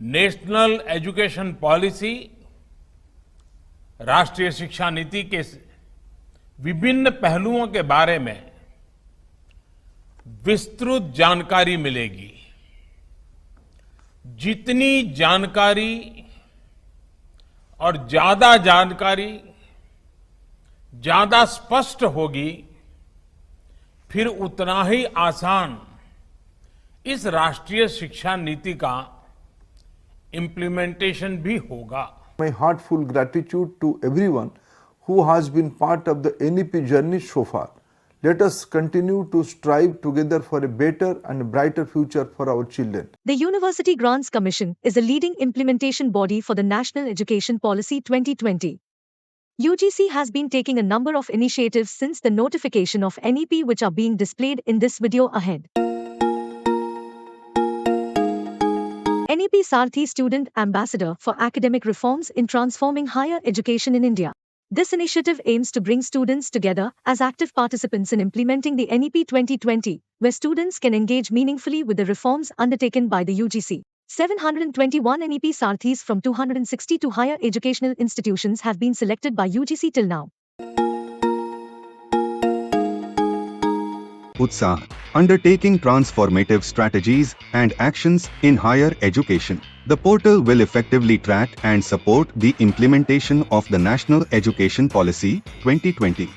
National education policy राष्ट्रीय शिक्षा नीति के विभिन्न पहलुओं के बारे में विस्तृत जानकारी मिलेगी। जितनी जानकारी और ज्यादा जानकारी ज्यादा स्पष्ट होगी, फिर उतना ही आसान इस राष्ट्रीय शिक्षा नीति का इम्प्लीमेंटेशन भी होगा। My heartfelt gratitude to everyone who has been part of the NEP journey so far. Let us continue to strive together for a better and brighter future for our children. The University Grants Commission is a leading implementation body for the National Education Policy 2020. UGC has been taking a number of initiatives since the notification of NEP, which are being displayed in this video ahead. NEP Sarthi Student Ambassador for Academic Reforms in Transforming Higher Education in India. This initiative aims to bring students together as active participants in implementing the NEP 2020, where students can engage meaningfully with the reforms undertaken by the UGC. 721 NEP Sarthis from 262 higher educational institutions have been selected by UGC till now. UGC, undertaking transformative strategies and actions in higher education. The portal will effectively track and support the implementation of the National Education Policy 2020.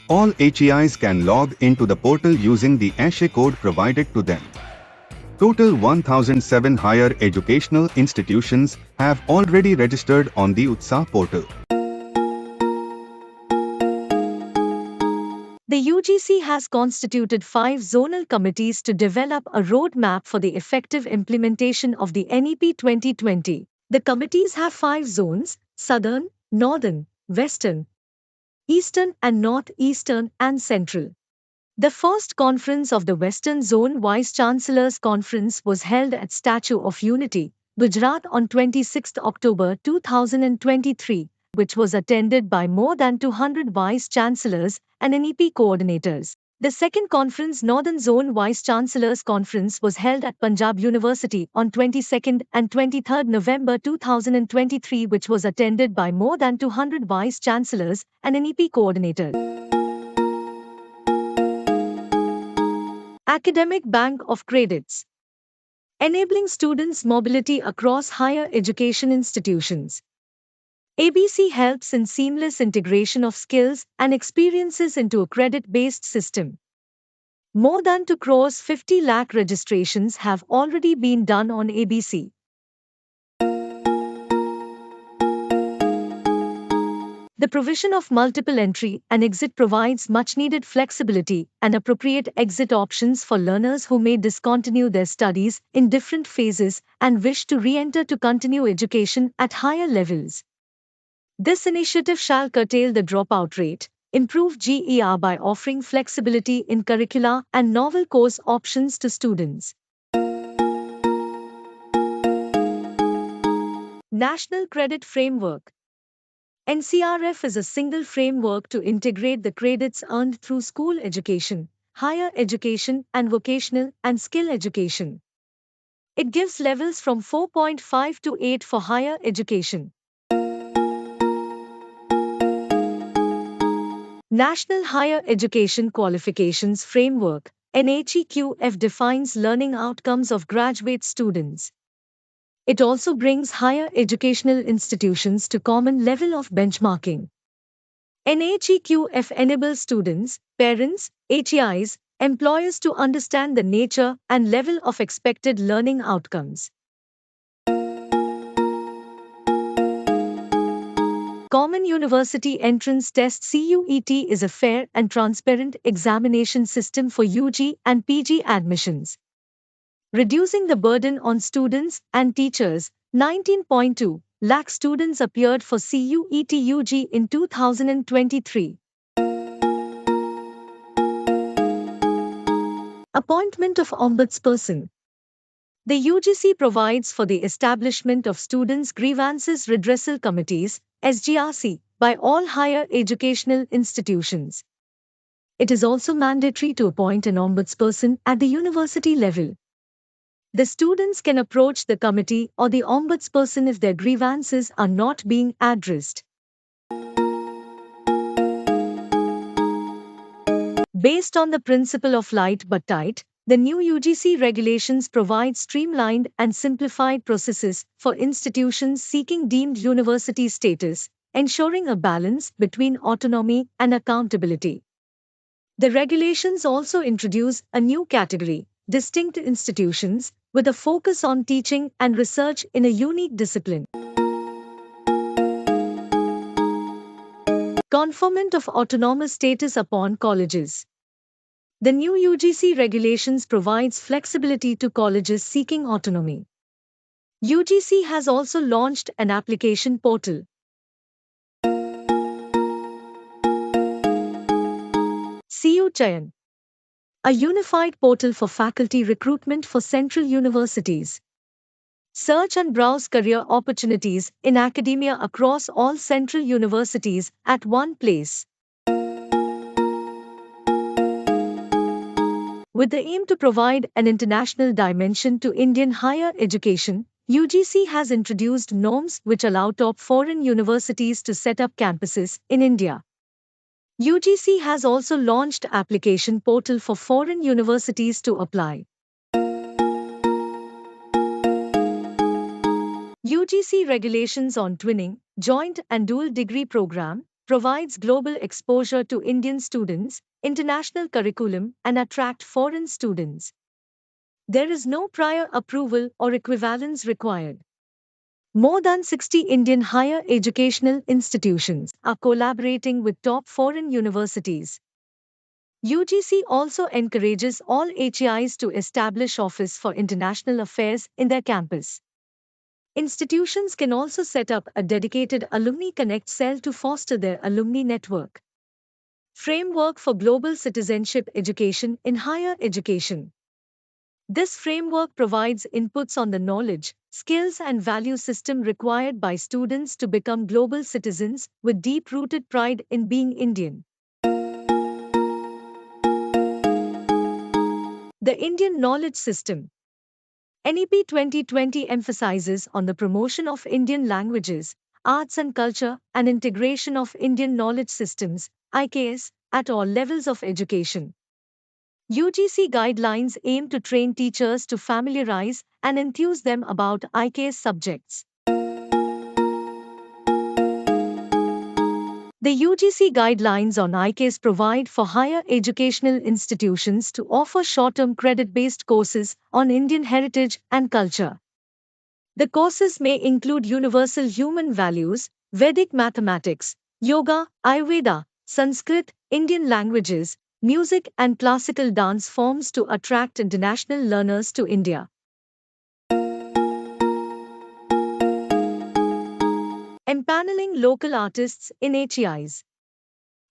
All HEIs can log into the portal using the ASHE code provided to them. Total 1007 higher educational institutions have already registered on the UGC portal. The UGC has constituted 5 zonal committees to develop a roadmap for the effective implementation of the NEP 2020. The committees have 5 zones: Southern, Northern, Western, Eastern and Northeastern and Central. The first conference of the Western Zone Vice Chancellors Conference was held at Statue of Unity, Gujarat on 26 October 2023, which was attended by more than 200 Vice Chancellors and NEP coordinators. The second conference, Northern Zone Vice Chancellors Conference, was held at Punjab University on 22nd and 23rd November 2023, which was attended by more than 200 Vice Chancellors and NEP coordinators. Academic Bank of Credits, enabling students' mobility across higher education institutions. ABC helps in seamless integration of skills and experiences into a credit-based system. More than 2 crores 50 lakh registrations have already been done on ABC. The provision of multiple entry and exit provides much-needed flexibility and appropriate exit options for learners who may discontinue their studies in different phases and wish to re-enter to continue education at higher levels. This initiative shall curtail the dropout rate, improve GER by offering flexibility in curricula and novel course options to students. National Credit Framework. NCRF is a single framework to integrate the credits earned through school education, higher education, and vocational and skill education. It gives levels from 4.5 to 8 for higher education. National Higher Education Qualifications Framework, NHEQF, defines learning outcomes of graduate students. It also brings higher educational institutions to common level of benchmarking. NHEQF enables students, parents, HEIs, employers to understand the nature and level of expected learning outcomes. Common University Entrance Test (CUET) is a fair and transparent examination system for UG and PG admissions. Reducing the burden on students and teachers, 19.2 lakh students appeared for CUET UG in 2023. Appointment of Ombudsperson. The UGC provides for the establishment of Students' Grievances Redressal Committees, SGRC, by all higher educational institutions. It is also mandatory to appoint an ombudsperson at the university level. The students can approach the committee or the ombudsperson if their grievances are not being addressed. Based on the principle of light but tight, the new UGC regulations provide streamlined and simplified processes for institutions seeking deemed university status, ensuring a balance between autonomy and accountability. The regulations also introduce a new category, distinct institutions, with a focus on teaching and research in a unique discipline. Conferment of autonomous status upon colleges. The new UGC regulations provides flexibility to colleges seeking autonomy. UGC has also launched an application portal. CU Chayan, a unified portal for faculty recruitment for central universities. Search and browse career opportunities in academia across all central universities at one place. With the aim to provide an international dimension to Indian higher education, UGC has introduced norms which allow top foreign universities to set up campuses in India. UGC has also launched application portal for foreign universities to apply. UGC regulations on twinning, joint and dual degree program, provides global exposure to Indian students, international curriculum, and attract foreign students. There is no prior approval or equivalence required. More than 60 Indian higher educational institutions are collaborating with top foreign universities. UGC also encourages all HEIs to establish Office for International Affairs in their campus. Institutions can also set up a dedicated Alumni Connect cell to foster their alumni network. Framework for Global Citizenship Education in Higher Education. This framework provides inputs on the knowledge, skills, and value system required by students to become global citizens with deep-rooted pride in being Indian. The Indian Knowledge System. NEP 2020 emphasizes on the promotion of Indian languages, arts and culture, and integration of Indian knowledge systems, IKS, at all levels of education. UGC guidelines aim to train teachers to familiarize and enthuse them about IKS subjects. The UGC guidelines on IKS provide for higher educational institutions to offer short-term credit-based courses on Indian heritage and culture. The courses may include universal human values, Vedic mathematics, yoga, Ayurveda, Sanskrit, Indian languages, music and classical dance forms to attract international learners to India. Empaneling local artists in HEIs.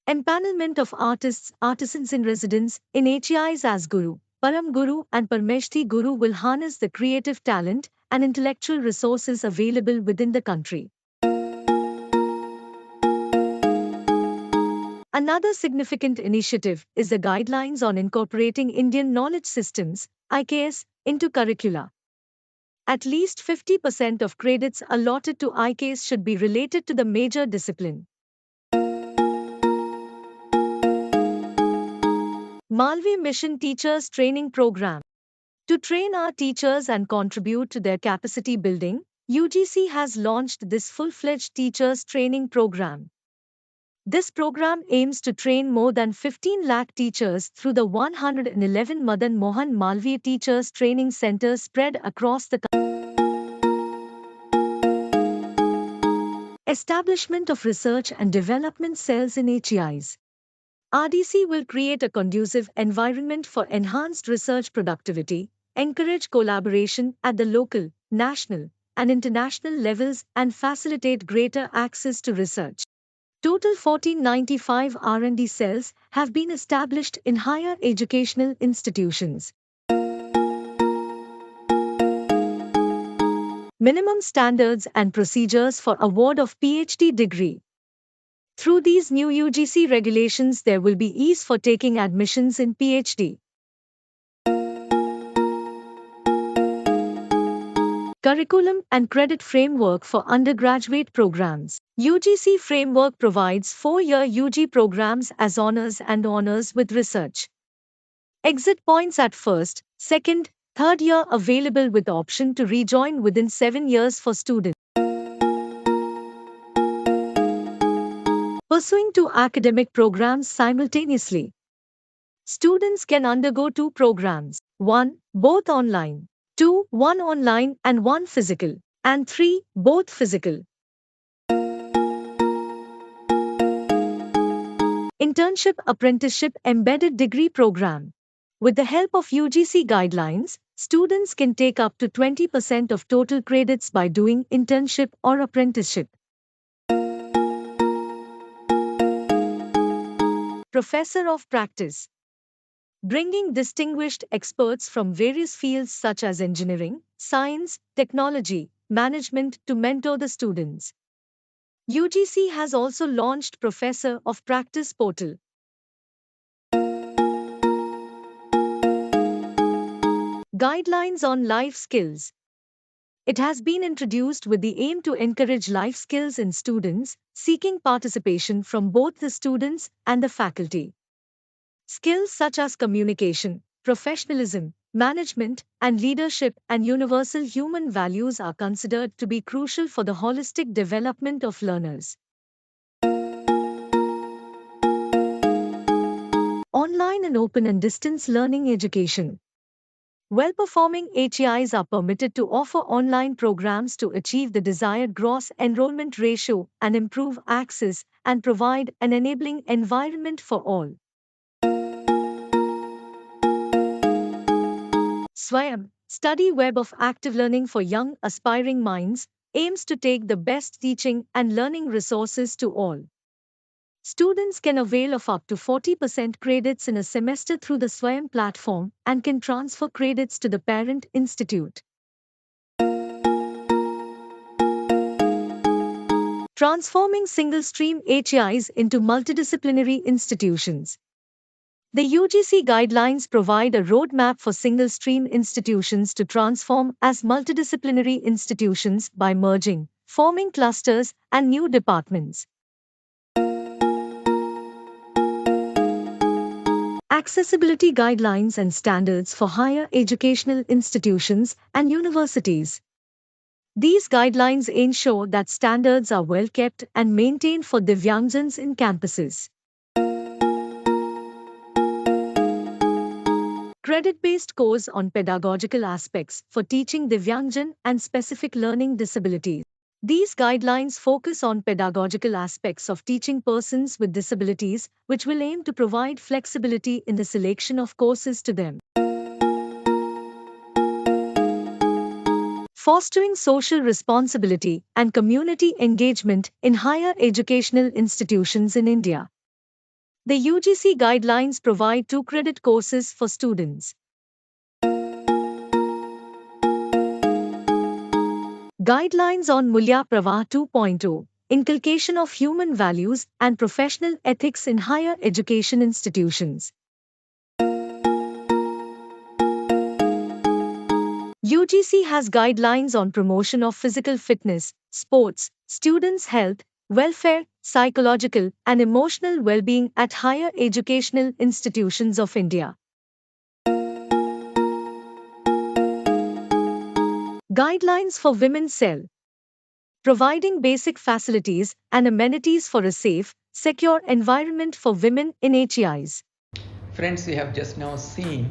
Empanelment of artists, artisans in residence in HEIs as Guru, Param Guru and Parmeshthi Guru will harness the creative talent and intellectual resources available within the country. Another significant initiative is the guidelines on incorporating Indian knowledge systems, IKS, into curricula. At least 50% of credits allotted to IKS should be related to the major discipline. Malvi Mission Teachers Training Program. To train our teachers and contribute to their capacity building, UGC has launched this full-fledged teachers training program. This program aims to train more than 15 lakh teachers through the 111 Madan Mohan Malviya Teachers Training Centers spread across the country. Establishment of research and development cells in HEIs. RDC will create a conducive environment for enhanced research productivity, encourage collaboration at the local, national, and international levels, and facilitate greater access to research. Total 1495 R&D cells have been established in higher educational institutions. Minimum standards and procedures for award of PhD degree. Through these new UGC regulations, there will be ease for taking admissions in PhD. Curriculum and Credit Framework for Undergraduate Programs. UGC Framework provides 4-year UG programs as honors and honors with research. Exit points at first, second, third year available with option to rejoin within 7 years for students. Pursuing 2 academic programs simultaneously. Students can undergo 2 programs. 1. Both online. 2. 1 online and 1 physical. And 3. Both physical. Internship Apprenticeship Embedded Degree Program. With the help of UGC guidelines, students can take up to 20% of total credits by doing internship or apprenticeship. Professor of Practice. Bringing distinguished experts from various fields such as engineering, science, technology, management to mentor the students. UGC has also launched Professor of Practice portal. Guidelines on life skills. It has been introduced with the aim to encourage life skills in students, seeking participation from both the students and the faculty. Skills such as communication, professionalism, management, and leadership and universal human values are considered to be crucial for the holistic development of learners. Online and open and distance learning education. Well-performing HEIs are permitted to offer online programs to achieve the desired gross enrollment ratio and improve access and provide an enabling environment for all. Swayam, study web of active learning for young aspiring minds, aims to take the best teaching and learning resources to all. Students can avail of up to 40% credits in a semester through the Swayam platform and can transfer credits to the parent institute. Transforming single-stream HEIs into multidisciplinary institutions. The UGC guidelines provide a roadmap for single-stream institutions to transform as multidisciplinary institutions by merging, forming clusters, and new departments. Accessibility guidelines and standards for higher educational institutions and universities. These guidelines ensure that standards are well kept and maintained for Divyangjans in campuses. Credit-based course on pedagogical aspects for teaching Divyangjan and specific learning disabilities. These guidelines focus on pedagogical aspects of teaching persons with disabilities, which will aim to provide flexibility in the selection of courses to them. Fostering social responsibility and community engagement in higher educational institutions in India. The UGC guidelines provide 2 credit courses for students. Guidelines on Mulya Pravah 2.0, Inculcation of Human Values and Professional Ethics in Higher Education Institutions. UGC has guidelines on promotion of physical fitness, sports, students' health, welfare, psychological and emotional well-being at higher educational institutions of India. Guidelines for Women's Cell. Providing basic facilities and amenities for a safe, secure environment for women in HEIs. Friends, we have just now seen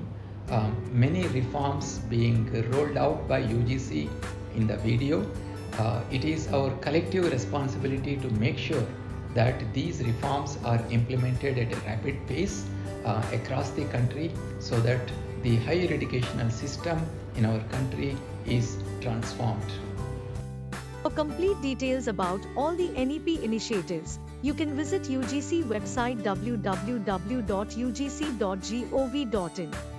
many reforms being rolled out by UGC in the video. It is our collective responsibility to make sure that these reforms are implemented at a rapid pace across the country so that the higher educational system in our country is transformed. For complete details about all the NEP initiatives, you can visit UGC website www.ugc.gov.in.